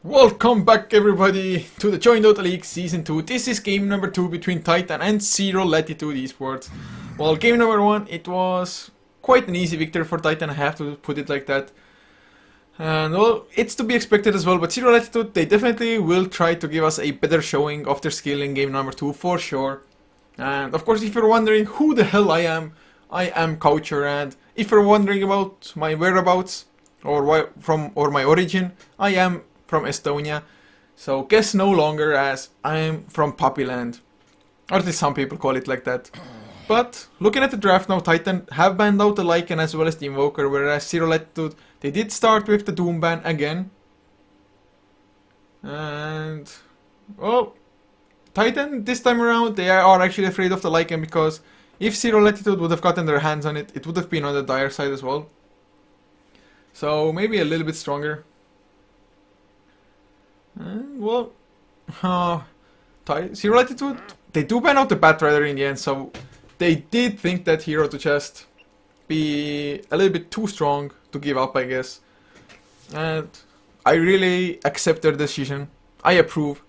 Welcome back everybody to the joinDOTA League Season 2. This is game number 2 between Titan and Zero Latitude Esports. Well, game number 1, it was quite an easy victory for Titan, I have to put it like that. And well, it's to be expected as well, but Zero Latitude, they definitely will try to give us a better showing of their skill in game number 2 for sure. And of course, if you're wondering who the hell I am Coucher, and if you're wondering about my whereabouts or my origin, I am from Estonia, so guess no longer, as I'm from Puppyland, or at least some people call it like that. But looking at the draft now, Titan have banned out the Lycan as well as the Invoker, whereas Zero Latitude, they did start with the Doom ban again. And well, Titan this time around, they are actually afraid of the Lycan, because if Zero Latitude would have gotten their hands on it, it would have been on the dire side as well. So maybe a little bit stronger. Well, Zero Latitude, they do ban out the Batrider in the end, so they did think that hero to just be a little bit too strong to give up, I guess. And I really accept their decision. I approve.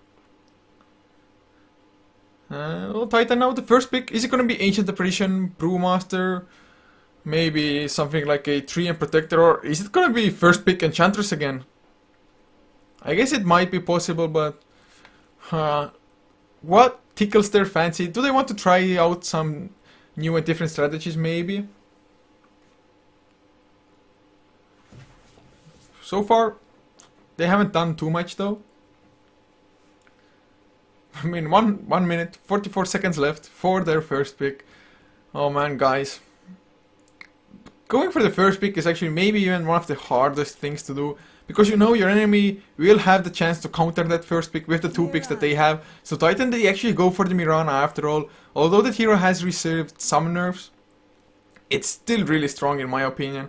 Well, Titan now, the first pick, is it going to be Ancient Apparition, Brewmaster, maybe something like a Treant Protector, or is it going to be first pick Enchantress again? I guess it might be possible, but what tickles their fancy? Do they want to try out some new and different strategies, maybe? So far, they haven't done too much though. I mean, one minute, 44 seconds left for their first pick. Oh man, guys. Going for the first pick is actually maybe even one of the hardest things to do, because you know your enemy will have the chance to counter that first pick with the two picks that they have. So Titan, they actually go for the Mirana after all. Although that hero has received some nerfs, it's still really strong in my opinion.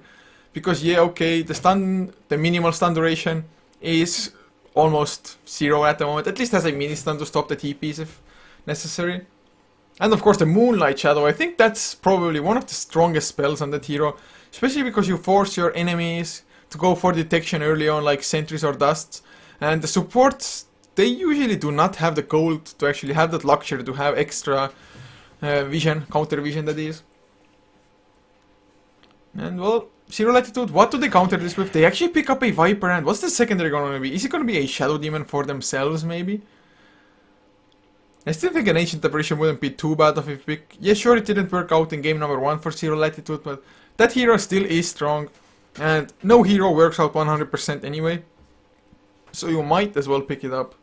Because yeah, okay, the minimal stun duration is almost zero at the moment. At least has a mini stun to stop the TPs if necessary. And of course the Moonlight Shadow, I think that's probably one of the strongest spells on that hero. Especially because you force your enemies to go for detection early on, like sentries or dusts. And the supports, they usually do not have the gold to actually have that luxury to have extra vision, counter vision that is. And well, Zero Latitude, what do they counter this with? They actually pick up a Viper, and what's the secondary going to be? Is it going to be a Shadow Demon for themselves, maybe? I still think an Ancient Apparition wouldn't be too bad of a pick. Yeah, sure, it didn't work out in game number 1 for Zero Latitude, but that hero still is strong. And no hero works out 100% anyway. So you might as well pick it up.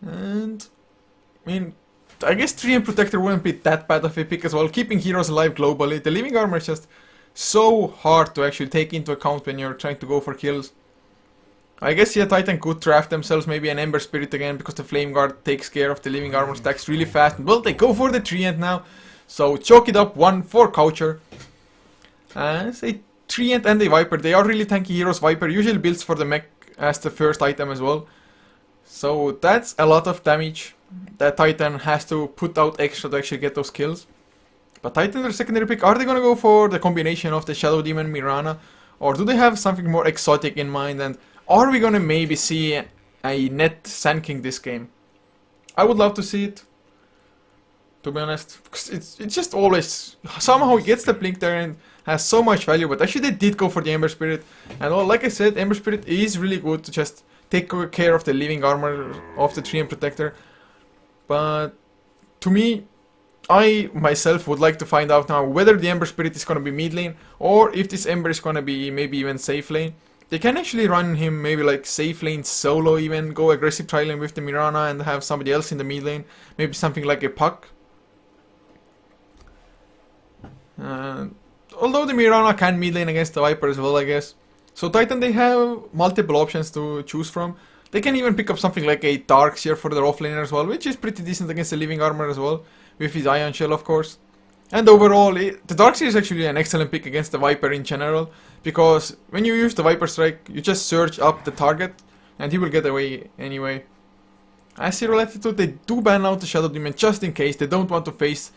And I mean, I guess Treant Protector wouldn't be that bad of a pick as well. Keeping heroes alive globally. The Living Armor is just so hard to actually take into account when you're trying to go for kills. I guess yeah, Titan could draft themselves maybe an Ember Spirit again, because the Flame Guard takes care of the Living Armor stacks really fast. Well, they go for the Treant now. So chalk it up, 1 for Coucher. As a Treant and a Viper, they are really tanky heroes. Viper usually builds for the mech as the first item as well. So that's a lot of damage that Titan has to put out extra to actually get those kills. But Titan, their secondary pick, are they going to go for the combination of the Shadow Demon Mirana? Or do they have something more exotic in mind? And are we going to maybe see a net Sand King this game? I would love to see it, to be honest, because it's just always somehow he gets the blink there and has so much value. But actually they did go for the Ember Spirit, and well, like I said, Ember Spirit is really good to just take care of the Living Armor of the Treant Protector. But to me, I myself would like to find out now whether the Ember Spirit is going to be mid lane, or if this Ember is going to be maybe even safe lane. They can actually run him maybe like safe lane solo, even go aggressive tri-lane with the Mirana and have somebody else in the mid lane, maybe something like a Puck. Although the Mirana can mid lane against the Viper as well, I guess. So Titan, they have multiple options to choose from. They can even pick up something like a Darkseer for their offlaner as well, which is pretty decent against the Living Armor as well, with his Ion Shell of course. And overall, the Darkseer is actually an excellent pick against the Viper in general, because when you use the Viper Strike, you just surge up the target, and he will get away anyway. As Zero Latitude, they do ban out the Shadow Demon just in case. They don't want to face,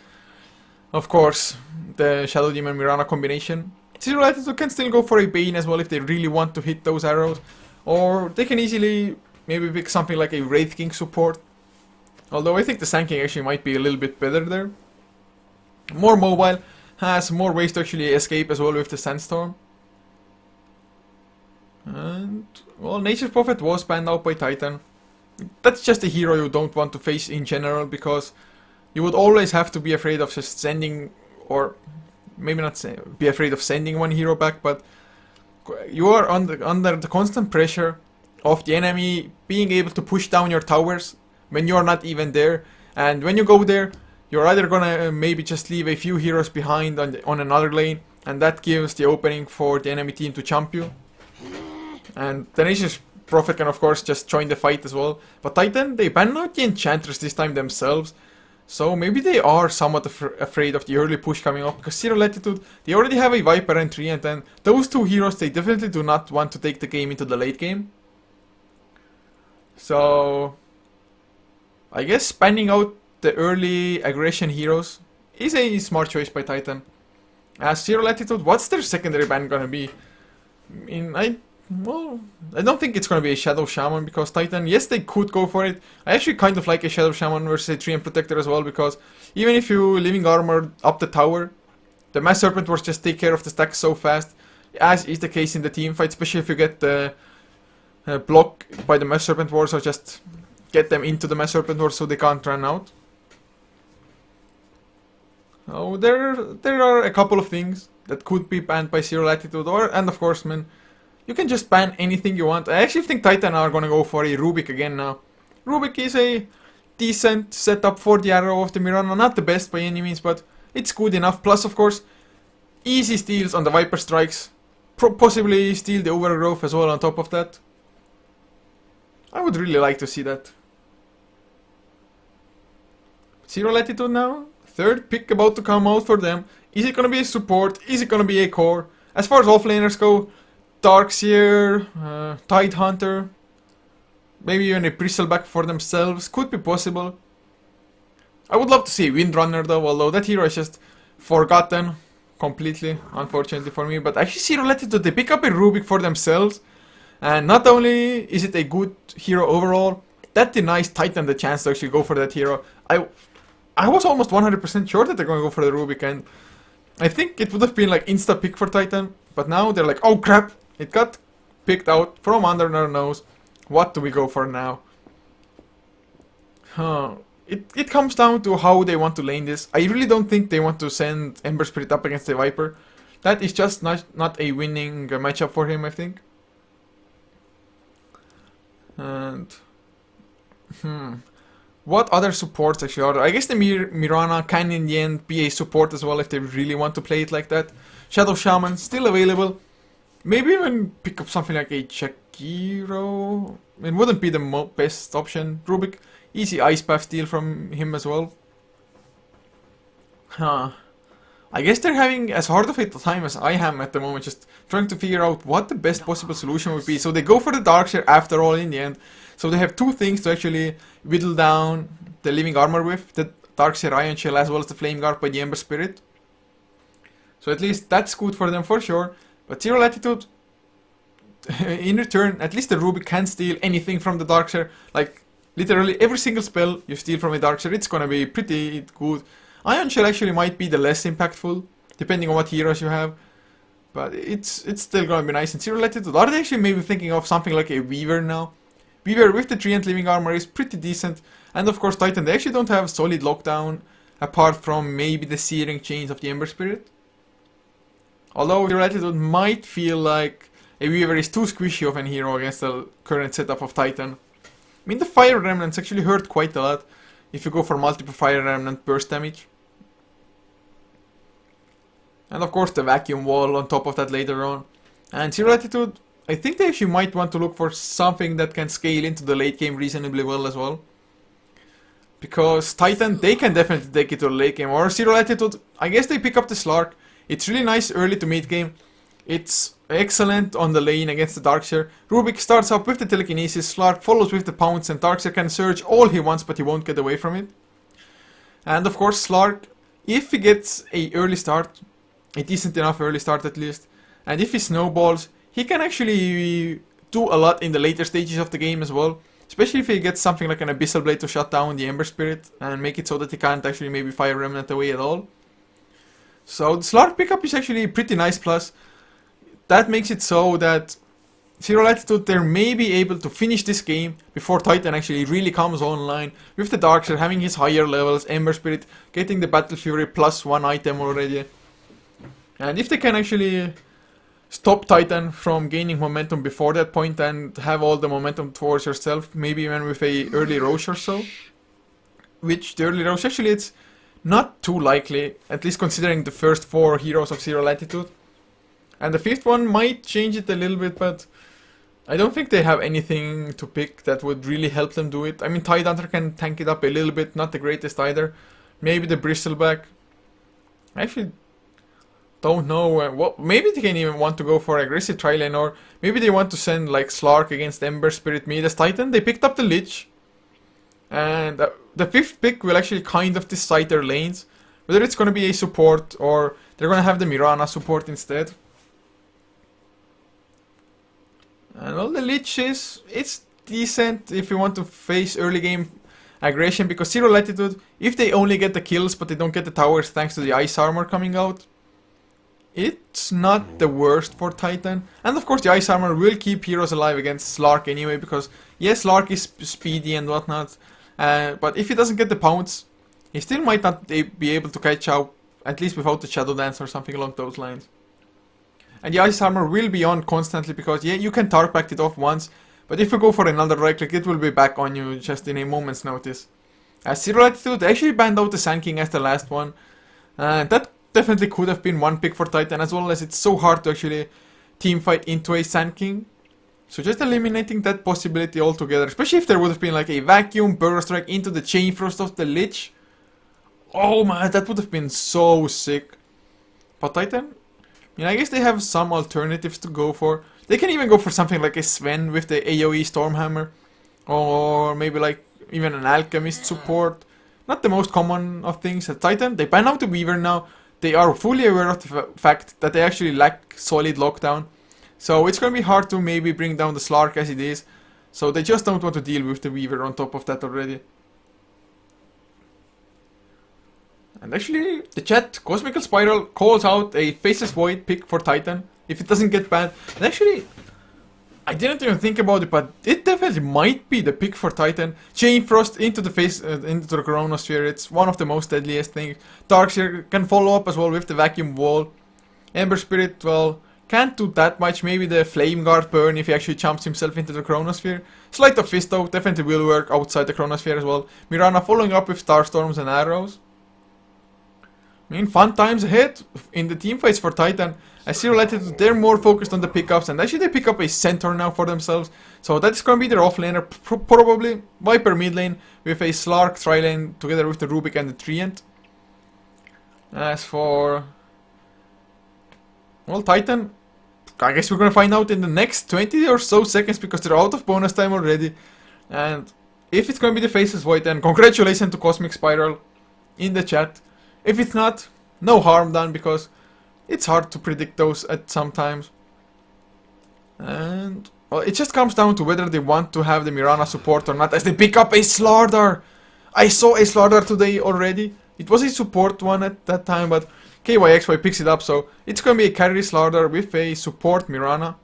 of course, the Shadow Demon Mirana combination. Zero Latitude can still go for a Bane as well if they really want to hit those arrows. Or they can easily maybe pick something like a Wraith King support. Although I think the Sand King actually might be a little bit better there. More mobile, has more ways to actually escape as well with the Sandstorm. And, well, Nature's Prophet was banned out by Titan. That's just a hero you don't want to face in general, because you would always have to be afraid of just sending, or maybe not be afraid of sending one hero back, but you are under the constant pressure of the enemy being able to push down your towers when you're not even there. And when you go there, you're either gonna maybe just leave a few heroes behind on another lane, and that gives the opening for the enemy team to jump you. And the Nature's Prophet can of course just join the fight as well. But Titan, they banned out the Enchantress this time themselves. So maybe they are somewhat afraid of the early push coming up, because Zero Latitude, they already have a Viper and 3, and then those two heroes, they definitely do not want to take the game into the late game. So I guess spanning out the early aggression heroes is a smart choice by Titan. As Zero Latitude, what's their secondary ban gonna be? I mean, I don't think it's gonna be a Shadow Shaman, because Titan, yes, they could go for it. I actually kind of like a Shadow Shaman versus a Treant Protector as well, because even if you Living Armor up the tower, the Mass Serpent Wars just take care of the stacks so fast, as is the case in the team fight, especially if you get the block by the Mass Serpent Wars, or just get them into the Mass Serpent Wars so they can't run out. Oh, there are a couple of things that could be banned by Zero Latitude, and of course, man, you can just ban anything you want. I actually think Titan are gonna go for a Rubik again now. Rubik is a decent setup for the Arrow of the Mirana, not the best by any means, but it's good enough. Plus, of course, easy steals on the Viper Strikes, possibly steal the Overgrowth as well on top of that. I would really like to see that. Zero Latitude now. Third pick about to come out for them. Is it gonna be a support? Is it gonna be a core? As far as offlaners go, Darkseer, Tidehunter, maybe even a Bristleback for themselves could be possible. I would love to see a Windrunner though, although that hero is just forgotten completely, unfortunately for me. But actually Zero Latitude, they pick up a Rubik for themselves, and not only is it a good hero overall, that denies Titan the chance to actually go for that hero. I was almost 100% sure that they're going to go for the Rubik, and I think it would have been like insta pick for Titan, but now they're like, oh crap, it got picked out from under their nose. What do we go for now? It comes down to how they want to lane this. I really don't think they want to send Ember Spirit up against the Viper. That is just not a winning matchup for him, I think. And what other supports actually are there? I guess the Mirana can in the end be a support as well if they really want to play it like that. Shadow Shaman still available. Maybe even pick up something like a Chakiro. It wouldn't be the best option. Rubik, easy Ice Path steal from him as well. I guess they're having as hard of a time as I am at the moment, just trying to figure out what the best possible solution would be. So they go for the Darkseer after all in the end. So they have two things to actually whittle down the Living Armor with, the Darkseer Ion Shell as well as the Flame Guard by the Ember Spirit. So at least that's good for them for sure. But Zero Latitude, in return, at least the Rubik can steal anything from the Darkseer. Like, literally every single spell you steal from a Darkseer, it's gonna be pretty good. Ion Shell actually might be the less impactful, depending on what heroes you have. But it's still gonna be nice. And Zero Latitude, are they actually maybe thinking of something like a Weaver now? Weaver with the Treant Living Armor is pretty decent. And of course Titan, they actually don't have solid lockdown, apart from maybe the Searing Chains of the Ember Spirit. Although Zero Latitude might feel like a Weaver is too squishy of an hero against the current setup of Titan. I mean, the Fire Remnants actually hurt quite a lot if you go for multiple Fire Remnant burst damage. And of course the Vacuum Wall on top of that later on. And Zero Latitude, I think they actually might want to look for something that can scale into the late game reasonably well as well. Because Titan, they can definitely take it to the late game. Or Zero Latitude, I guess they pick up the Slark. It's really nice early to mid game. It's excellent on the lane against the Darkseer. Rubik starts up with the Telekinesis, Slark follows with the Pounce, and Darkseer can surge all he wants, but he won't get away from it. And of course Slark, if he gets a early start, a decent enough early start at least, And if he snowballs, he can actually do a lot in the later stages of the game as well. Especially if he gets something like an Abyssal Blade to shut down the Ember Spirit and make it so that he can't actually maybe fire Remnant away at all. So the Slark pickup is actually pretty nice, plus that makes it so that Zero Latitude, they may be able to finish this game before Titan actually really comes online, with the Darkseer having his higher levels, Ember Spirit getting the Battle Fury plus 1 item already. And if they can actually stop Titan from gaining momentum before that point and have all the momentum towards yourself, maybe even with a early Roche or so, which the early Roche actually it's not too likely, at least considering the first 4 heroes of Zero Latitude. And the 5th one might change it a little bit, but I don't think they have anything to pick that would really help them do it. I mean, Tidehunter can tank it up a little bit, not the greatest either. Maybe the Bristleback. I actually don't know. Maybe they can even want to go for aggressive tri-lane, or maybe they want to send like Slark against Ember Spirit Midas Titan. They picked up the Lich. And the 5th pick will actually kind of decide their lanes. Whether it's going to be a support or they're going to have the Mirana support instead. And well, the Lich it's decent if you want to face early game aggression, because Zero Latitude, if they only get the kills but they don't get the towers thanks to the ice armor coming out, it's not the worst for Titan. And of course the ice armor will keep heroes alive against Slark anyway, because yes, Slark is speedy and whatnot, but if he doesn't get the pounce, he still might not be able to catch up, at least without the Shadow Dance or something along those lines. And the ice armor will be on constantly, because yeah, you can Tark back it off once, but if you go for another right click, it will be back on you just in a moment's notice. As Zero Latitude, they actually banned out the Sand King as the last one, and that definitely could have been one pick for Titan, as well as it's so hard to actually team fight into a Sand King. So just eliminating that possibility altogether, especially if there would have been like a Vacuum, Burrow Strike into the Chain Frost of the Lich. Oh man, that would have been so sick. But Titan, I mean, I guess they have some alternatives to go for. They can even go for something like a Sven with the AoE Stormhammer, or maybe like even an Alchemist support. Not the most common of things at Titan. They ban out the Weaver now. They are fully aware of the fact that they actually lack solid lockdown. So it's going to be hard to maybe bring down the Slark as it is. So they just don't want to deal with the Weaver on top of that already. And actually, the chat, Cosmical Spiral, calls out a Faceless Void pick for Titan if it doesn't get banned. And actually, I didn't even think about it, but it definitely might be the pick for Titan. Chain Frost into the into the Chronosphere, it's one of the most deadliest things. Darkseer can follow up as well with the Vacuum Wall. Ember Spirit, well, can't do that much. Maybe the Flame Guard burn if he actually jumps himself into the Chronosphere. Sleight of Fist though, definitely will work outside the Chronosphere as well. Mirana following up with Starstorms and arrows. I mean, fun times ahead in the teamfights for Titan. As Zero Latitude, they're more focused on the pickups, and actually they pick up a Centaur now for themselves. So that's going to be their offlaner, probably Viper mid lane with a Slark tri-lane together with the Rubik and the Treant. As for, well, Titan, I guess we're going to find out in the next 20 or so seconds, because they're out of bonus time already. And if it's going to be the Faceless Void, then congratulations to Cosmic Spiral in the chat. If it's not, no harm done, because it's hard to predict those at some times. And well, it just comes down to whether they want to have the Mirana support or not, as they pick up a Slardar. I saw a Slardar today already. It was a support one at that time, but KYXY picks it up, so it's going to be a carry Slardar with a support Mirana.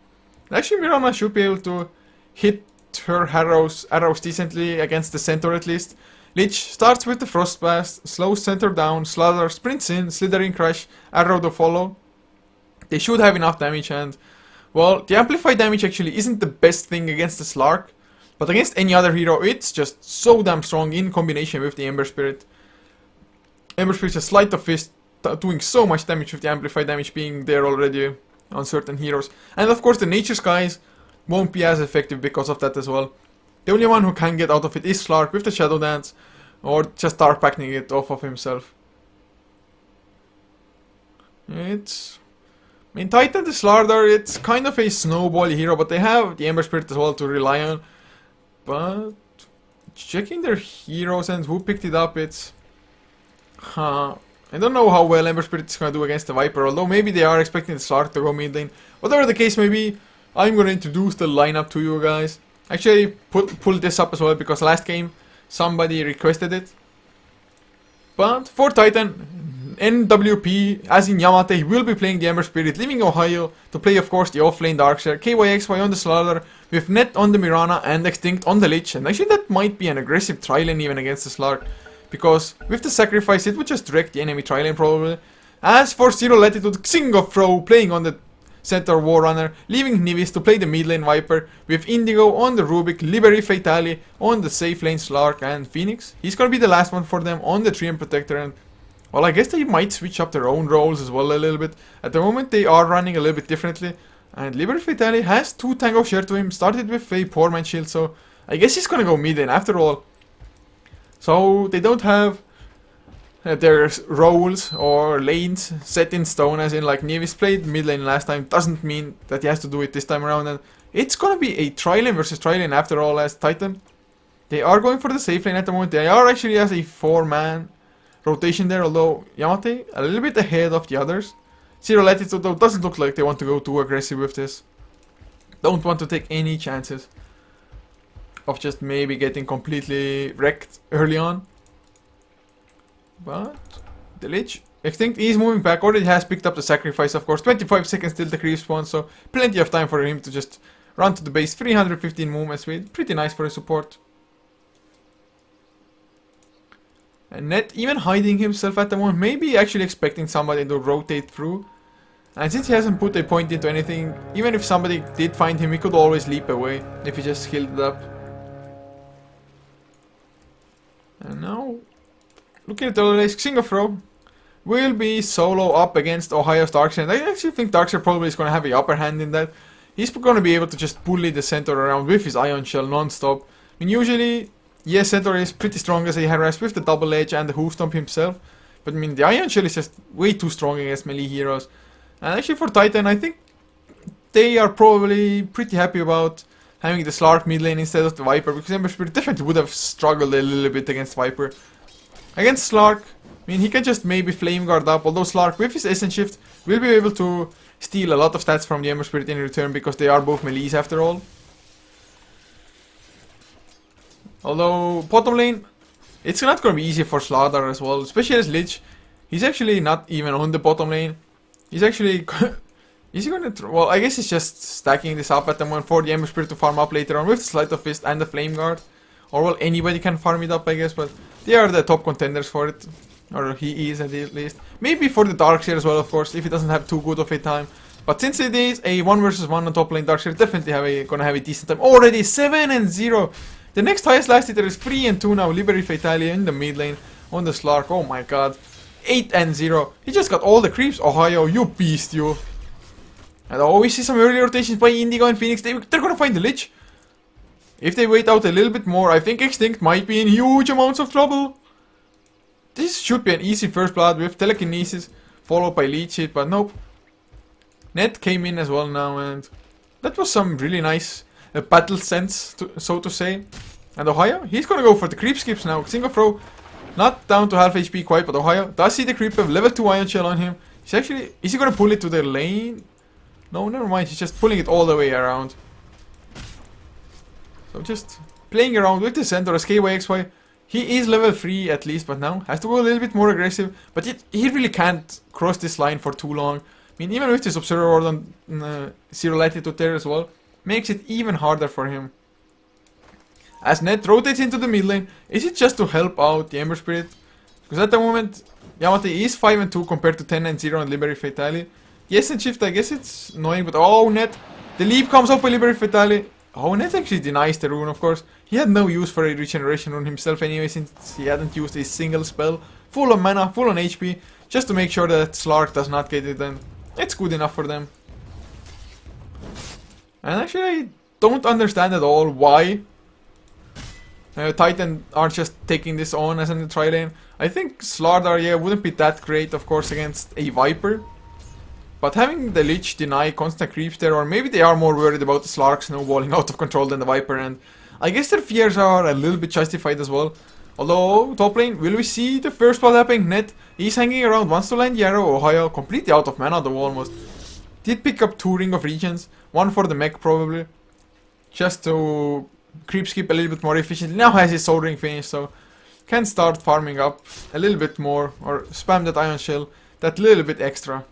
Actually, Mirana should be able to hit her arrows decently against the Centaur at least. Lich starts with the Frost Blast, slows Centaur down, Slardar sprints in, Slithering Crush, arrow to follow. They should have enough damage, and well, the amplified damage actually isn't the best thing against the Slark, but against any other hero it's just so damn strong in combination with the Ember Spirit. Ember Spirit has Sleight of Fist, doing so much damage with the amplified damage being there already on certain heroes. And of course the Nature Skies won't be as effective because of that as well. The only one who can get out of it is Slark with the Shadow Dance, or just Dark Packing it off of himself. I mean, Titan the Slardar, it's kind of a snowball hero, but they have the Ember Spirit as well to rely on. But checking their heroes and who picked it up, it's I don't know how well Ember Spirit is going to do against the Viper, although maybe they are expecting the Slark to go mid lane. Whatever the case may be, I'm going to introduce the lineup to you guys. Actually, pull this up as well because last game somebody requested it. But for Titan, NWP, as in Yamate, he will be playing the Ember Spirit, leaving Ohio to play, of course, the offlane Darkseer, KYXY on the Slaughter, with Net on the Mirana and Extinct on the Lich. And actually, that might be an aggressive tri-lane even against the Slark, because with the sacrifice, it would just wreck the enemy tri-lane probably. As for Zero Latitude, Xingofro playing on the Centaur Warrunner, leaving Nivis to play the mid lane Viper, with Indigo on the Rubik, Liberi Fatali on the safe lane Slark, and Phoenix. He's gonna be the last one for them on the Treant Protector, and well, I guess they might switch up their own roles as well a little bit. At the moment, they are running a little bit differently, and Liberi Fatali has 2 Tango share to him, started with a poor man shield, so I guess he's gonna go mid lane after all. So they don't have their roles or lanes set in stone, as in like Nivis played mid lane last time, doesn't mean that he has to do it this time around, and it's gonna be a tri-lane versus tri-lane after all as Titan. They are going for the safe lane at the moment. They are actually as a 4-man rotation there, although Yamate a little bit ahead of the others. Zero Latitude though doesn't look like they want to go too aggressive with this. Don't want to take any chances of just maybe getting completely wrecked early on. But the Lich Extinct is moving back, already has picked up the sacrifice, of course. 25 seconds till the creep spawn, so plenty of time for him to just run to the base. 315 movement speed, pretty nice for a support. And Net even hiding himself at the moment, maybe actually expecting somebody to rotate through. And since he hasn't put a point into anything, even if somebody did find him, he could always leap away if he just healed it up. And now, looking at the other days, Xingofro will be solo up against Ohio's Darkseer, and I actually think Darkseer probably is going to have the upper hand in that. He's going to be able to just bully the Centaur around with his Ion Shell non-stop. I mean, usually, yes, Centaur is pretty strong as a harass with the double edge and the hoof stomp himself, but I mean, the Ion Shell is just way too strong against melee heroes. And actually for Titan, I think they are probably pretty happy about having the Slark mid lane instead of the Viper, because Ember Spirit definitely would have struggled a little bit against Viper. Against Slark, I mean, he can just maybe Flame Guard up, although Slark with his Essence Shift will be able to steal a lot of stats from the Ember Spirit in return, because they are both melees after all. Although, bottom lane, it's not going to be easy for Slaughter as well, especially as Lich. He's actually not even on the bottom lane. He's actually... is he going to... well, I guess he's just stacking this up at the moment for the Ember Spirit to farm up later on with the Sleight of Fist and the Flame Guard. Or, well, anybody can farm it up, I guess, but they are the top contenders for it. Or he is, at least. Maybe for the Darkseer as well, of course, if he doesn't have too good of a time. But since it is a 1 versus 1 on top lane, Darkseer definitely gonna have a decent time. Already 7-0! The next highest last hitter is 3-2 now. Liberi Fatali in the mid lane on the Slark. Oh my god. 8-0. He just got all the creeps. Ohio, you beast, you. And oh, we see some early rotations by Indigo and Phoenix. They're gonna find the Lich. If they wait out a little bit more, I think Extinct might be in huge amounts of trouble. This should be an easy first blood with Telekinesis, followed by Leech Hit, but nope. Net came in as well now, and that was some really nice battle sense, so to say. And Ohio, he's gonna go for the creep skips now. Xingofro, not down to half HP quite, but Ohio does see the creep wave, level 2 Ion Shell on him. He's actually, is he gonna pull it to the lane? No, never mind, he's just pulling it all the way around. So just playing around with the Centaur as KYXY. He is level 3 at least, but now has to go a little bit more aggressive. But he really can't cross this line for too long. I mean, even with this Observer Ward on Zero Latitude there as well, makes it even harder for him. As Net rotates into the mid lane, is it just to help out the Ember Spirit? Because at the moment, Yamate is 5-2 compared to 10-0 on Liberi Fatali. Yes, and Shift, I guess it's annoying, but oh, Net, the leap comes up by Liberi Fatali. Oh, Net actually denies the rune, of course. He had no use for a regeneration rune himself anyway, since he hadn't used a single spell. Full on mana, full on HP, just to make sure that Slark does not get it, and it's good enough for them. And actually, I don't understand at all why Titan are just taking this on as a tri-lane. I think Slardar, yeah, wouldn't be that great, of course, against a Viper. But having the Lich deny constant creeps there, or maybe they are more worried about the Slark snowballing out of control than the Viper, and I guess their fears are a little bit justified as well. Although, top lane, will we see the first blood happening? Net is hanging around, wants to land the arrow. Ohio, completely out of mana though almost. Did pick up 2 Ring of Regions, 1 for the mech probably. Just to creep skip a little bit more efficiently. Now has his Soul Ring finished, so can start farming up a little bit more. Or spam that Ion Shell, that little bit extra.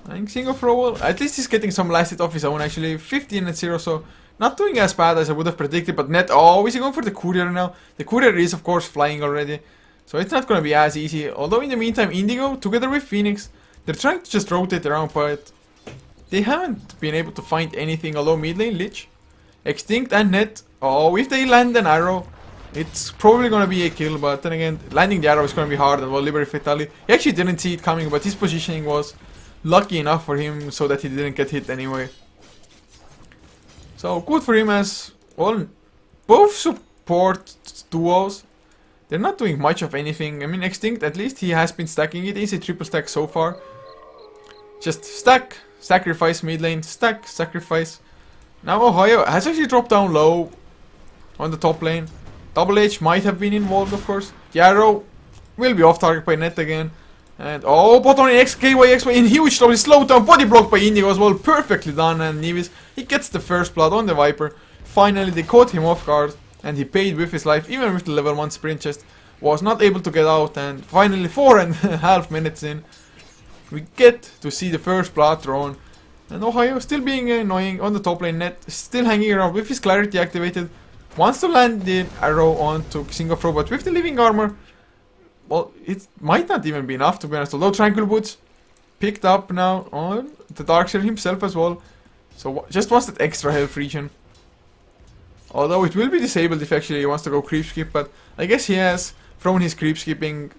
I think Singofro, at least he's getting some last hit off his own actually. 15 and 0, so not doing as bad as I would have predicted. But Net, oh, is he going for the courier now? The courier is of course flying already, so it's not going to be as easy. Although in the meantime, Indigo, together with Phoenix, they're trying to just rotate around, but they haven't been able to find anything. Although mid lane, Lich, Extinct and Net, oh, if they land an arrow, it's probably going to be a kill. But then again, landing the arrow is going to be hard. And well, Liberty Fatali, he actually didn't see it coming, but his positioning was lucky enough for him so that he didn't get hit anyway. So good for him as well. Both support duos, they're not doing much of anything. I mean, Extinct, at least he has been stacking it. It's a triple stack so far. Just stack, sacrifice mid lane, stack, sacrifice. Now Ohio has actually dropped down low on the top lane. Double H might have been involved, of course. The arrow will be off target by Net again. And oh, bottom lane XKY in huge trouble. Slowed down, body blocked by Indigo as well. Perfectly done. And Nevis, he gets the first blood on the Viper. Finally, they caught him off guard. And he paid with his life, even with the level 1 sprint chest. Was not able to get out. And finally, 4.5 minutes in, we get to see the first blood drawn. And Ohio still being annoying on the top lane. Net still hanging around with his clarity activated. Wants to land the arrow onto Singofro, but with the living armor, well, it might not even be enough to be honest. Although Tranquil Boots picked up now on the Darkseer himself as well. So just wants that extra health region. Although it will be disabled if actually he wants to go creep skip, but I guess he has thrown his creep skipping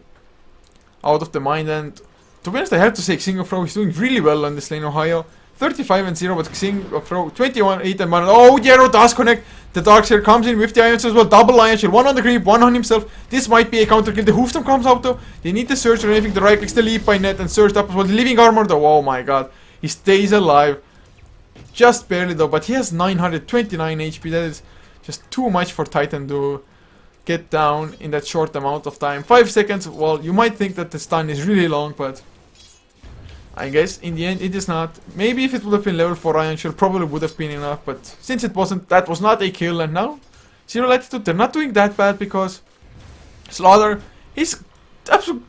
out of the mind. And to be honest, I have to say Singofro is doing really well on this lane. Ohio 35 and 0, but Singofro 21, 8 and 1. Oh, the arrow does connect. The Darkseer comes in with the Ion Shell as well. Double Ion Shell. 1 on the creep, 1 on himself. This might be a counter kill. The Hoofstorm comes out though. They need the Surge or anything. The right clicks the leap by Net and surged up as well. The living armor though. Oh my god. He stays alive. Just barely though. But he has 929 HP. That is just too much for Titan to get down in that short amount of time. 5 seconds. Well, you might think that the stun is really long, but I guess in the end it is not. Maybe if it would have been level 4 Ion Shell, probably would have been enough, but since it wasn't, that was not a kill. And now Zero Latitude, they're not doing that bad because Slaughter is absolutely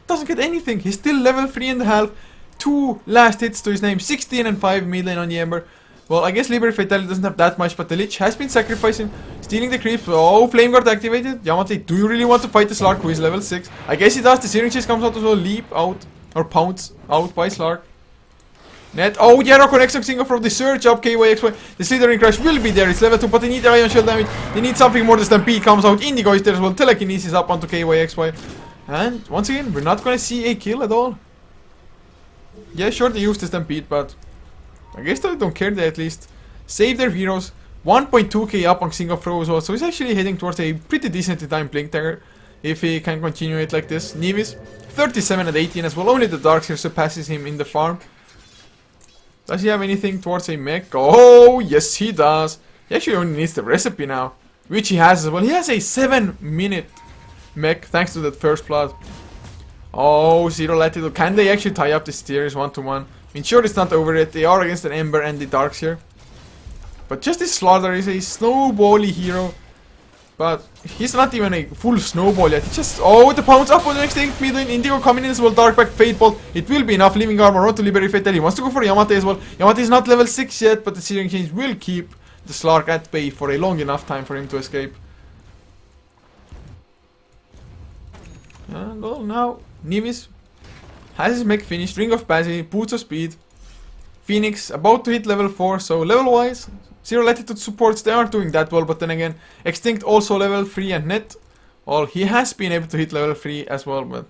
doesn't get anything. He's still level 3.5. 2 last hits to his name, 16 and 5 mid lane on the Ember. Well, I guess Liberty Fatality doesn't have that much, but the Lich has been sacrificing, stealing the creeps. Oh, Flame Guard activated. Yamate, do you really want to fight the Slark who is level 6? I guess he does. The Searing Chase comes out as well, leap out. Or pounce out by Slark. Net. Oh, the arrow connects on Singofro. The surge up KYXY. The Slithering Crash will be there. It's level 2, but they need Ion Shell damage. They need something more. The Stampede comes out. Indigo is there as well. Telekinesis up onto KYXY. And once again, we're not gonna see a kill at all. Yeah, sure, they used the Stampede, but I guess they don't care. They at least save their heroes. 1.2k up on Singofro as well. So he's actually heading towards a pretty decently timed Blink Dagger if he can continue it like this. Nevis 37 and 18 as well. Only the Darkseer surpasses him in the farm. Does he have anything towards a mech? Oh, yes he does. He actually only needs the recipe now, which he has as well. He has a 7-minute mech thanks to that first blood. Oh, Zero Latitude. Can they actually tie up the steers 1-to-1? I mean, sure, it's not over yet. They are against an Ember and the Darkseer. But just this Slaughter is a snowbally hero. But he's not even a full snowball yet. It's just, oh, the pounce up on the next thing. Mid lane, Indigo coming in as well. Darkback, Fate Bolt. It will be enough. Living Armor on to Liberty Fatal. He wants to go for Yamate as well. Yamate is not level 6 yet, but the Searing Change will keep the Slark at bay for a long enough time for him to escape. And well, now Nevis has his mech finished. Ring of Bazzi, Boots of Speed. Phoenix about to hit level 4, so level wise, Zero Latitude supports, they aren't doing that well, but then again, Extinct also level 3 and Net, well, he has been able to hit level 3 as well, but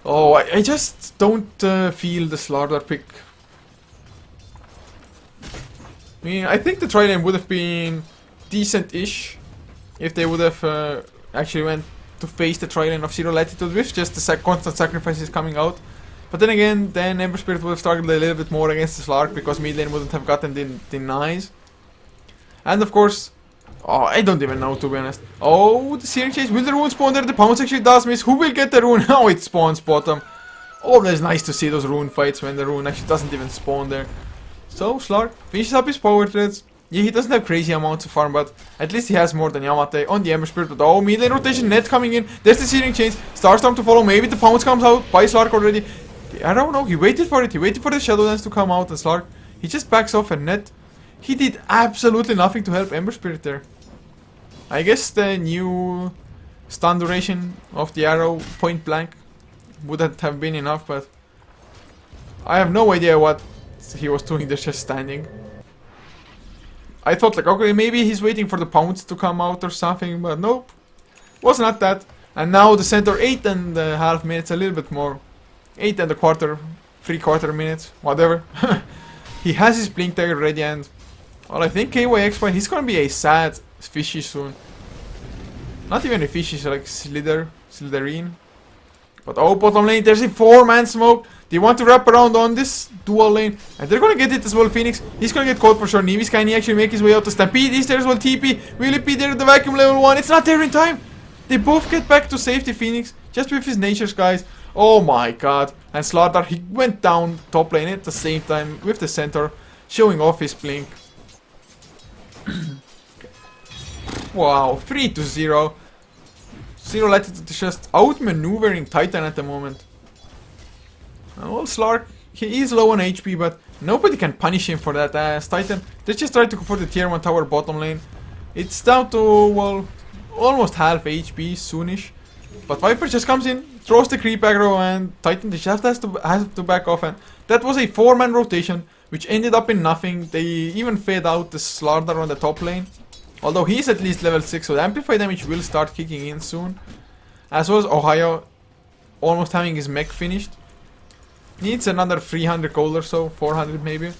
oh, I just don't feel the Slaughter pick. I mean, I think the tri-lane would have been decent-ish if they would have actually went to face the tri-lane of Zero Latitude with just the constant sacrifices coming out. But then again, then Ember Spirit would have struggled a little bit more against the Slark because mid lane wouldn't have gotten the denies. And of course, Oh, I don't even know, to be honest. Oh, the searing chase. Will the rune spawn there? The pounce actually does miss. Who will get the rune? Oh, it spawns bottom. Always nice to see those rune fights when the rune actually doesn't even spawn there. So, Slark finishes up his power threads. Yeah, he doesn't have crazy amounts of farm, but at least he has more than Yamate on the Ember Spirit. But oh, mid lane rotation, net coming in. There's the searing chains. Starstorm to follow. Maybe the pounce comes out by Slark already. I don't know. He waited for it. He waited for the Shadow Dance to come out, and Slark, he just backs off and net. He did absolutely nothing to help Ember Spirit there. I guess the new stun duration of the arrow point blank wouldn't have been enough, but I have no idea what he was doing there, just standing. I thought like, okay, maybe he's waiting for the pounce to come out or something, but nope. Was not that. And now the center 8.5 minutes, a little bit more. 8.25, 3/4 minutes, whatever. He has his blink dagger ready, and well, I think KYX, he's gonna be a sad fishy soon. Not even a fishy, so like Slytherin. But oh, bottom lane, there's a 4-man smoke. They want to wrap around on this dual lane, and they're gonna get it as well. Phoenix, he's gonna get caught for sure. Nevis, can he actually make his way out to Stampede? Is there as well TP? Will it be there at the vacuum level 1? It's not there in time. They both get back to safety, Phoenix, just with his nature's guys. Oh my god. And Slaughter, he went down top lane at the same time with the center, showing off his blink. Wow, 3-0. Zero Latitude is just outmaneuvering Titan at the moment. Well, Slark, he is low on HP, but nobody can punish him for that, as Titan, they just try to go for the tier 1 tower bottom lane. It's down to, well, almost half HP soonish. But Viper just comes in, throws the creep aggro, and Titan just has to back off. And that was a 4-man rotation, which ended up in nothing. They even fade out the Slaughter on the top lane. Although he's at least level 6, so the amplify damage will start kicking in soon. As well as Ohio almost having his mech finished. Needs another 300 gold or so, 400 maybe.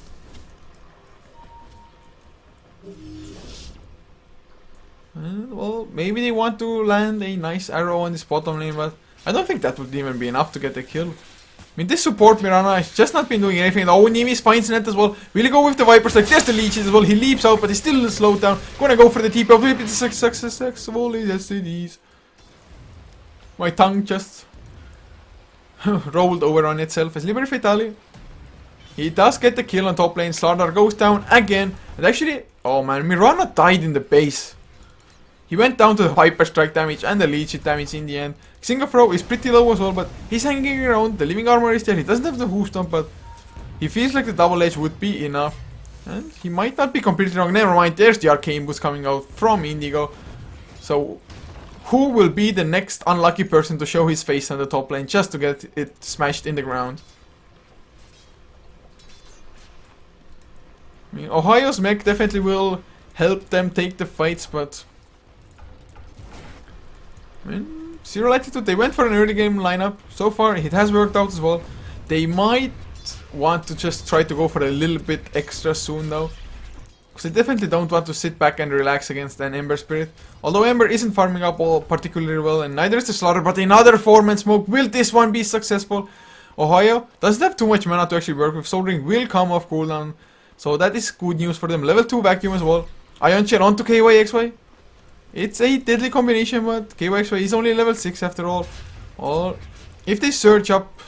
Well, maybe they want to land a nice arrow on this bottom lane, but I don't think that would even be enough to get the kill. I mean, this support Mirana has just not been doing anything. Oh, Nevis finds net as well. Will he go with the Vipers? Like, there's the leeches as well. He leaps out, but he's still slowed down. Gonna go for the TP. Flip it successfully. Yes, it is. My tongue just rolled over on itself as Liberty Fatale. He does get the kill on top lane. Slaughter goes down again. And actually, oh man, Mirana died in the base. He went down to the Viper Strike damage and the leech damage in the end. Xingafro is pretty low as well, but he's hanging around. The living armor is there. He doesn't have the hoof stomp, but he feels like the double edge would be enough. And he might not be completely wrong. Never mind, there's the arcane boost coming out from Indigo. So, who will be the next unlucky person to show his face on the top lane just to get it smashed in the ground? I mean, Ohio's mech definitely will help them take the fights, but I mean, Zero Latitude, they went for an early game lineup. So far, it has worked out as well. They might want to just try to go for a little bit extra soon though. Because they definitely don't want to sit back and relax against an Ember Spirit. Although Ember isn't farming up all particularly well, and neither is the Slaughter, but another 4-man smoke. Will this one be successful? Ohio doesn't have too much mana to actually work with. Soul Ring will come off cooldown. So that is good news for them. Level 2 vacuum as well. Ion Chain onto KYXY. It's a deadly combination, but KYXY is only level 6 after all. Or if they surge up,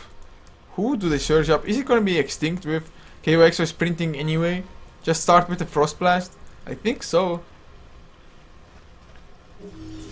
who do they surge up? Is it going to be Extinct with KYXY sprinting anyway? Just start with the Frost Blast? I think so.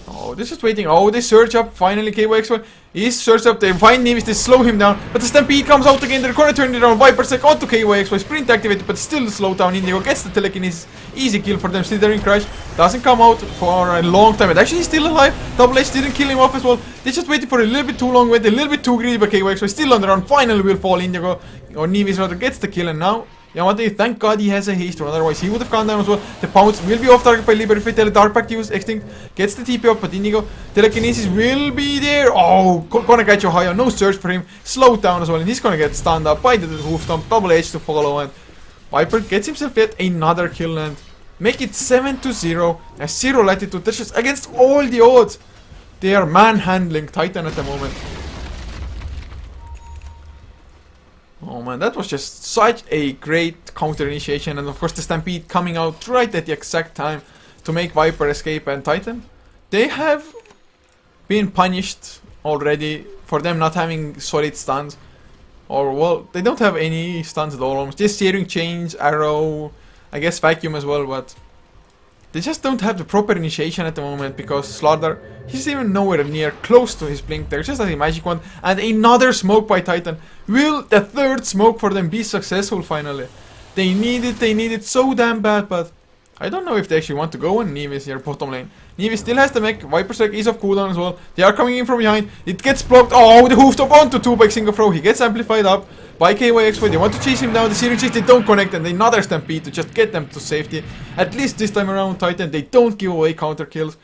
Oh, they're just waiting. Oh, they surge up. Finally, KYXY is surged up. They find Nevis, they slow him down. But the Stampede comes out again. They're gonna turn it around. Viper Sec onto KYXY. Sprint activated, but still slow down. Indigo gets the telekinesis. Easy kill for them. Slithering Crash doesn't come out for a long time. And actually, he's still alive. Double H didn't kill him off as well. They just waited for a little bit too long. Went a little bit too greedy, but KYXY still on the run. Finally, will fall. Indigo, or Nevis rather, gets the kill. And now Yamate, thank god he has a haste rune, otherwise he would have gone down as well. The pounce will be off target by Liberty Fatale. Dark Pact use Extinct, gets the TP up, but Indigo telekinesis will be there. Oh, gonna catch Ohio, no search for him, slowed down as well, and he's gonna get stunned up by the hoof stomp. Double H to follow, and Viper gets himself yet another kill and make it 7-0 as Zero Latitude. That's just against all the odds. They are manhandling Titan at the moment. Oh man, that was just such a great counter initiation, and of course the Stampede coming out right at the exact time to make Viper escape and Titan. They have been punished already for them not having solid stuns. Or, well, they don't have any stuns at all almost. Just Searing Chains, Arrow, I guess Vacuum as well, but they just don't have the proper initiation at the moment because Slaughter, he's even nowhere near close to his blink there, just as a magic one. And another smoke by Titan. Will the third smoke for them be successful finally? They need it so damn bad, but I don't know if they actually want to go on Nevis here, bottom lane. Nevis still has the mech, Viper Strike is off cooldown as well. They are coming in from behind, it gets blocked. Oh, the hooftop onto 2 by Singapore. He gets amplified up by KYXY. They want to chase him down, the Searing Chase, they don't connect, and another Stampede to just get them to safety. At least this time around, Titan, they don't give away counter kills.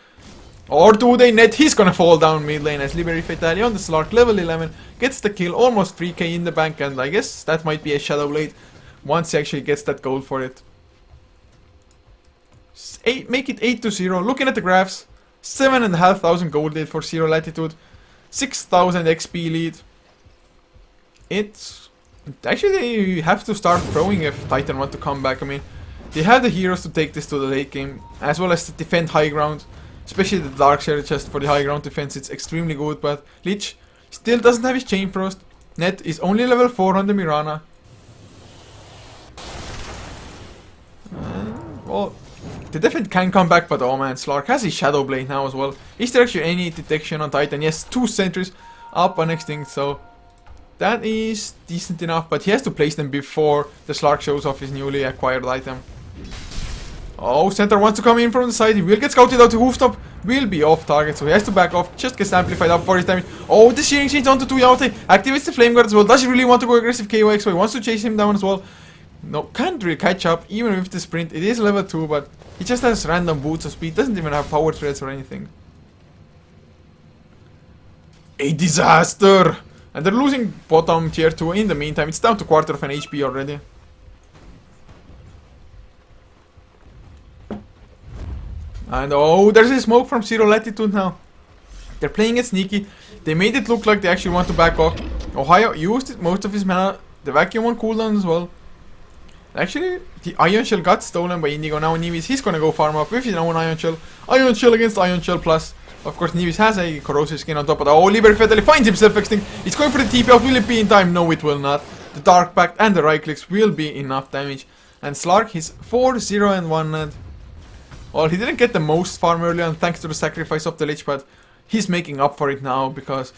Or do they net? He's gonna fall down mid lane as Liberty Fatali on the Slark, level 11, gets the kill, almost 3k in the bank, and I guess that might be a Shadow Blade once he actually gets that gold for it. Make it 8-0. Looking at the graphs, 7,500 gold lead for Zero Latitude, 6,000 XP lead. It's actually, they have to start throwing if Titan want to come back. I mean, they have the heroes to take this to the late game, as well as to defend high ground, especially the Dark Share chest for the high ground defense. It's extremely good, but Lich still doesn't have his Chain Frost. Net is only level 4 on the Mirana. Well, the defense can come back, but oh man, Slark has his Shadow Blade now as well. Is there actually any detection on Titan? Yes, 2 sentries up on extinct, so that is decent enough, but he has to place them before the Slark shows off his newly acquired item. Oh, Centaur wants to come in from the side. He will get scouted out to Hooftop. Will be off target, so he has to back off. Just gets amplified up for his damage. Oh, the Shearing Chains onto 2 Yaote. Activates the Flame Guard as well. Does he really want to go aggressive KOX? So he wants to chase him down as well. No, can't really catch up, even with the sprint. It is level 2, but he just has random boots of speed. Doesn't even have power threads or anything. A disaster! And they're losing bottom tier 2 in the meantime. It's down to quarter of an HP already. And oh, there's a smoke from Zero Latitude now. They're playing it sneaky. They made it look like they actually want to back off. Ohio used most of his mana. The Vacuum on cooldown as well. Actually, the Ion Shell got stolen by Indigo. Now Nevis, he's gonna go farm up with his own Ion Shell. Ion Shell against Ion Shell plus. Of course, Nevis has a corrosive skin on top of that. Oh, Liberty Fatally finds himself extinct. He's going for the TP off. Will it be in time? No, it will not. The Dark Pact and the right clicks will be enough damage. And Slark, he's 4-0 and 1 net. Well, he didn't get the most farm early on thanks to the sacrifice of the Lich, but he's making up for it now because,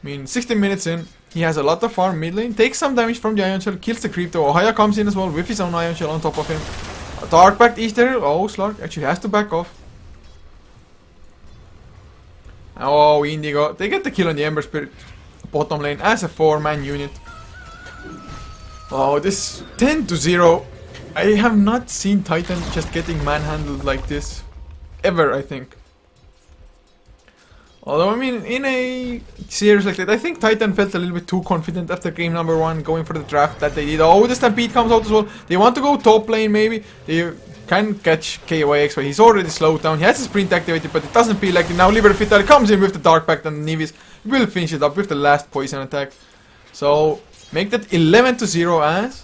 I mean, 16 minutes in, he has a lot of farm mid lane, takes some damage from the Ion Shell, kills the creep though. Ohaya comes in as well with his own Ion Shell on top of him. Dark Pact is there. Oh, Slark actually has to back off. Oh, Indigo. They get the kill on the Ember Spirit bottom lane as a 4-man unit. Oh, this 10-0. I have not seen Titan just getting manhandled like this ever, I think. Although, I mean, in a series like that, I think Titan felt a little bit too confident after game number 1, going for the draft that they did. Oh, the Stampede comes out as well. They want to go top lane, maybe. They can catch KYX, but he's already slowed down. He has his sprint activated, but it doesn't feel like it. Now Liberty Fatali comes in with the Dark Pact, and Nevis will finish it up with the last poison attack. So, make that 11-0 as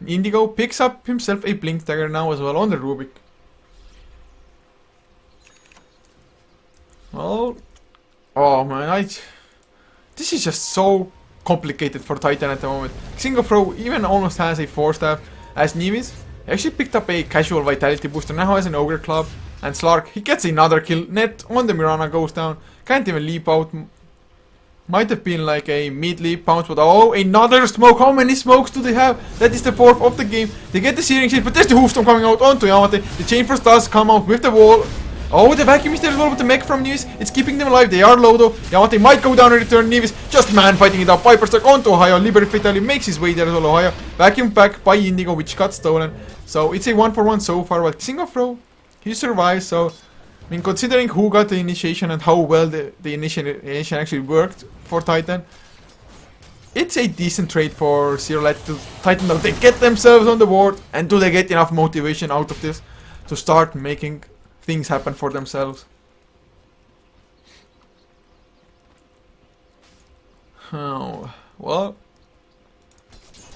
Indigo picks up himself a Blink Dagger now as well on the Rubik. Well, oh man, this is just so complicated for Titan at the moment. Xingofro even almost has a 4-staff as Nevis actually picked up a casual vitality booster, now has an Ogre Club. And Slark, he gets another kill. Net on the Mirana goes down, can't even leap out. Might have been like a mid-leap bounce, but oh, another smoke. How many smokes do they have? That is the 4th of the game. They get the Searing Shield, but there's the Hoofstorm coming out onto Yamate. The Chain Frost does come out with the wall. Oh, the Vacuum is there as well with the mech from Nevis. It's keeping them alive. They are low though. Yamate might go down and return. Nevis just man fighting it up. Viper stuck onto Ohio. Liberty Fatally makes his way there as well. Ohio vacuum back by Indigo, which got stolen. So it's a 1-for-1 so far. But Xingofro, he survives. So, I mean, considering who got the initiation and how well the initiation actually worked for Titan, it's a decent trade for Zero Latitude. Titan though, they get themselves on the board, and do they get enough motivation out of this to start making things happen for themselves? Oh, well,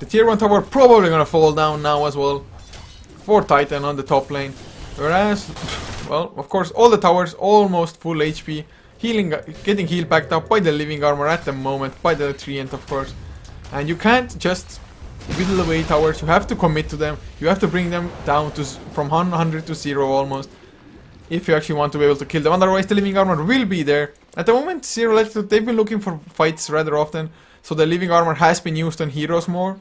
the tier 1 tower probably gonna fall down now as well for Titan on the top lane. Whereas, well, of course, all the towers almost full HP. Healing, getting healed backed up by the living armor at the moment, by the treant, of course. And you can't just whittle away towers, you have to commit to them. You have to bring them down to from 100 to 0 almost, if you actually want to be able to kill them. Otherwise, the living armor will be there. At the moment, Zero Latitude, they've been looking for fights rather often, so the living armor has been used on heroes more.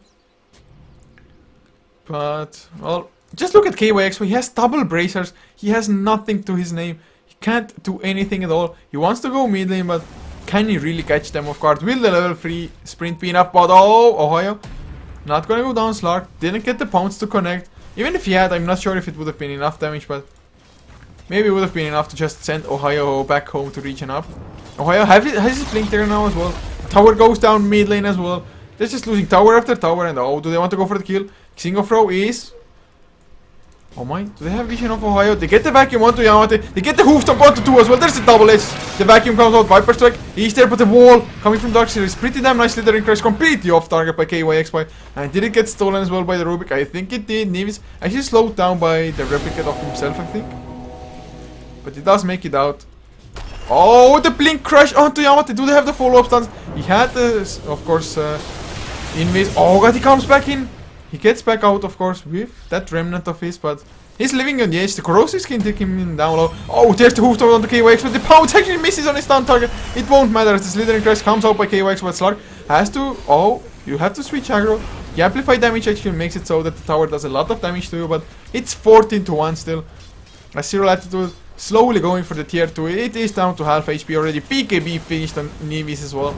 But, well, just look at KYX, he has double bracers, he has nothing to his name. Can't do anything at all. He wants to go mid lane, but can he really catch them off guard? Will the level 3 sprint be enough? But oh, Ohio. Not gonna go down Slark. Didn't get the pounce to connect. Even if he had, I'm not sure if it would have been enough damage, but maybe it would have been enough to just send Ohio back home to regen up. Ohio has his blink there now as well. Tower goes down mid lane as well. They're just losing tower after tower, and oh, do they want to go for the kill? Single throw is... Oh my, do they have vision of Ohio? They get the vacuum onto Yamate. They get the hoof stomp onto 2 as well. There's the double edge. The vacuum comes out. Viper strike. He's there, but the wall coming from Darkseer is pretty damn nice. Slithering crash completely off target by KYXY. And did it get stolen as well by the Rubik? I think it did. Nevis actually slowed down by the replicate of himself, I think. But he does make it out. Oh, the blink crash onto Yamate. Do they have the follow-up stance? He had the, of course, invis. Oh god, he comes back in. He gets back out, of course, with that remnant of his, but he's living on the edge. The corrosive skin taking him down low. Oh, there's the hoof on the KYX, but the pounce actually misses on his stun target. It won't matter as the slithering crash comes out by KYX, but Slark has to... Oh, you have to switch aggro. The amplified damage actually makes it so that the tower does a lot of damage to you, but it's 14 to 1 still. As Zero Latitude slowly going for the tier 2. It is down to half HP already. BKB finished on Nevis as well.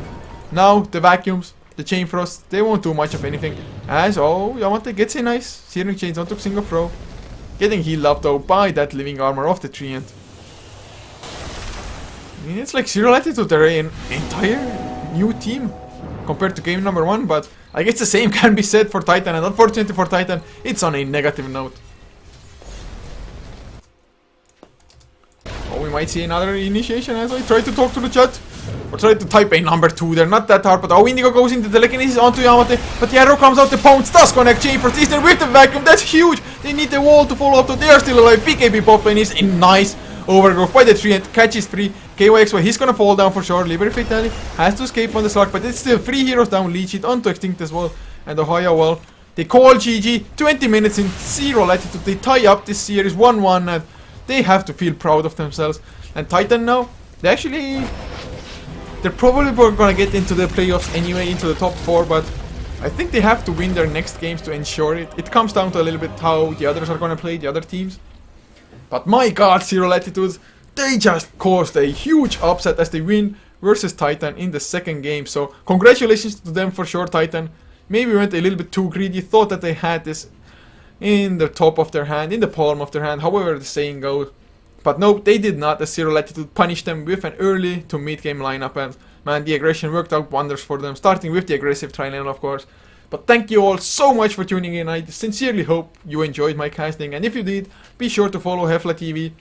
Now, the vacuums. The chain frost, they won't do much of anything. As, oh, Yamate gets a nice searing chains onto single throw. Getting healed up though by that living armor of the treant. I mean, it's like Zero Latitude, they're an entire new team compared to game number 1, but I guess the same can be said for Titan, and unfortunately for Titan, it's on a negative note. Oh, we might see another initiation as I try to talk to the chat. Or try to type a number 2, they're not that hard, but oh, Indigo goes into telekinesis onto Yamate, but the arrow comes out, the pounce does connect, Chainford is there with the vacuum, that's huge, they need the wall to follow up, so they are still alive. BKB pop lane is a nice overgrowth by the tree and catches 3, KYXY, he's gonna fall down for sure, Liberty Fatality has to escape on the Slark, but it's still 3 heroes down, Leech it onto Extinct as well, and Ohio, well, they call GG, 20 minutes in Zero Latitude, they tie up this series 1-1, and they have to feel proud of themselves, and Titan now, they actually... They're probably gonna get into the playoffs anyway, into the top 4, but I think they have to win their next games to ensure it. It comes down to a little bit how the others are gonna play, the other teams. But my god, Zero Latitude, they just caused a huge upset as they win versus Titan in the second game. So congratulations to them for sure, Titan. Maybe went a little bit too greedy, thought that they had this in the top of their hand, in the palm of their hand, however the saying goes. But no, they did not, as Zero Latitude punished them with an early to mid-game lineup, and man, the aggression worked out wonders for them, starting with the aggressive tri-lane, of course. But thank you all so much for tuning in. I sincerely hope you enjoyed my casting, and if you did, be sure to follow Heflatv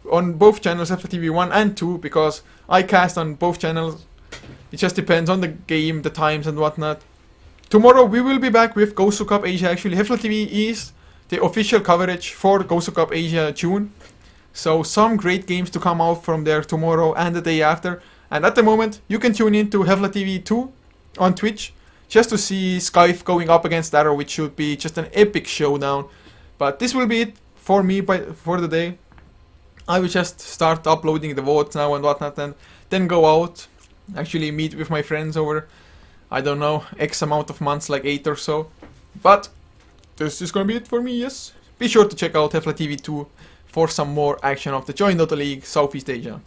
on both channels, Heflatv 1 and 2, because I cast on both channels. It just depends on the game, the times and whatnot. Tomorrow we will be back with Gosu Cup Asia. Actually, Heflatv is the official coverage for Gosu Cup Asia June. So some great games to come out from there tomorrow and the day after. And at the moment, you can tune in to Heflatv 2 on Twitch just to see Skype going up against Arrow, which should be just an epic showdown. But this will be it for me for the day. I will just start uploading the votes now and whatnot, and then go out, actually meet with my friends over, I don't know, X amount of months, like 8 or so. But this is gonna be it for me, yes. Be sure to check out Heflatv 2 for some more action of the joinDOTA League Southeast Asia.